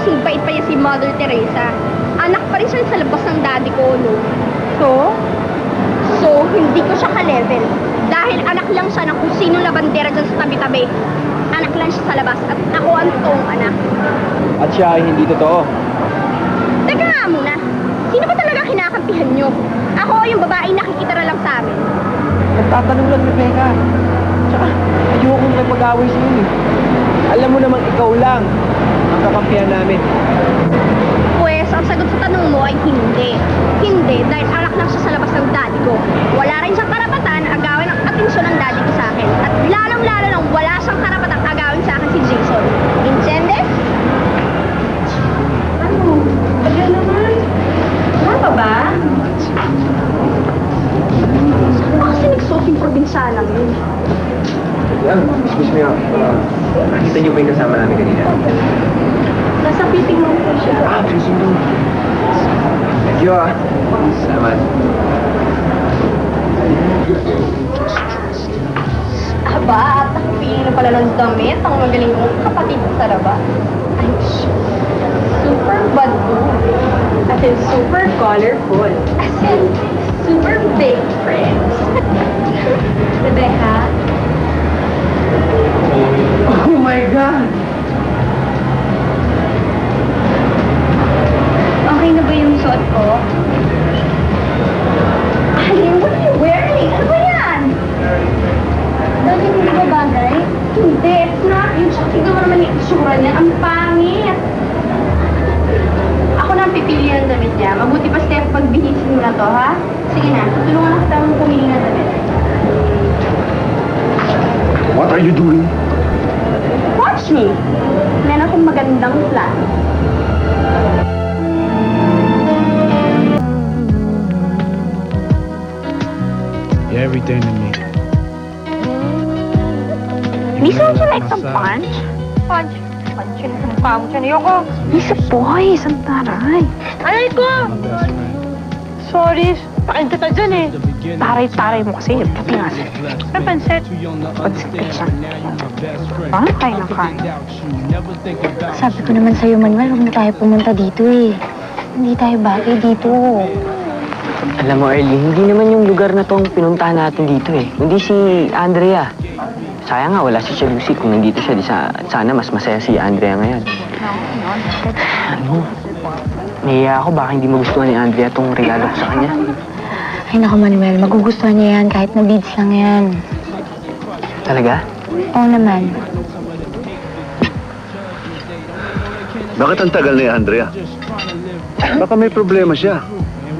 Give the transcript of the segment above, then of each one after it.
kasing bait pa niya si Mother Teresa. Anak pa rin siya sa labas ng daddy ko, no? So, hindi ko siya ka-level. Dahil anak lang siya ng kung sino labandera dyan sa tabi-tabi. Anak lang siya sa labas at ako ang toong anak. At siya ay hindi totoo. Teka nga muna, sino ba talaga kinakampihan nyo? Ako o yung babaeng nakikitara lang sa amin? Nagtatanong lang, Rebecca. Tsaka, ayokong nagpag-away sa iyo eh. Alam mo namang ikaw lang ang kakampihan namin. Pues, ang sagot sa tanong mo ay hindi. Hindi, dahil anak lang siya sa labas ng daddy ko. Wala rin siyang karapatan na agawin ang atensyon ng daddy ko sa akin. At lalong-lalo nang wala siyang karapatang agawin sa akin si Jason. Entiendes? Ano? Tagal naman. Wala pa ba? Saan ba kasi nagsoking probinsalang yun? Yan, excuse me. Nakita niyo ba yung kasama namin kanina? Nasa meeting mo po siya. Excuse me. Thank you Salamat. Aba, at nakapili na pala ng damit ang magaling kong kapatid sa raba. Ay, super badu. As in, super colorful. As in, super big friends. Rebecca? Oh my God! Okay na ba yung suot ko? Ay, what are you wearing? Ano ba yan? Dahil hindi ba bagay? Hindi, it's not. Yung tignan mo naman yung itsura niya. Ang pangit. Ako na ang pipili ng damit niya. Mabuti pa, Steph, pagbihisin mo na to, ha? Sige na, tutulungan na kita mong pumili ng damit. What are you doing? Watch me! Meron akong magandang plan. You're everything to me. Lisa, would you like some punch? Punch? Punch yun sa mukha mo dyan. Ayoko. Lisa, boy, isang taray. Aray ko! Sorry, pakin kita dyan eh. Taray-taray mo kasi. Pati nga siya. Ano pansit? Pansit ka siya. Paano kayo ng kain? Sabi ko naman sa'yo, Manuel, huwag na tayo pumunta dito eh. Hindi tayo bagay dito. Alam mo, Arlie, hindi naman yung lugar na tong pinuntahan natin dito eh. Hindi si Andrea. Sayang nga, wala si Tia Lucy. Kung nandito siya, sana mas masaya si Andrea ngayon. Ano? Nahiya ako, baka hindi magustuhan ni Andrea tong regalo ko sa kanya. Ay naku, Manuel, magugustuhan niya yan kahit na beads lang yan. Talaga? Oo naman. Bakit ang tagal ni Andrea? Baka may problema siya.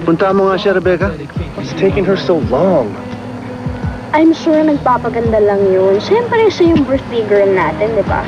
Punta mo nga siya, Rebecca. It's taking her so long. I'm sure nagpapaganda lang yun. Siyempre, siya yung birthday girl natin, di ba?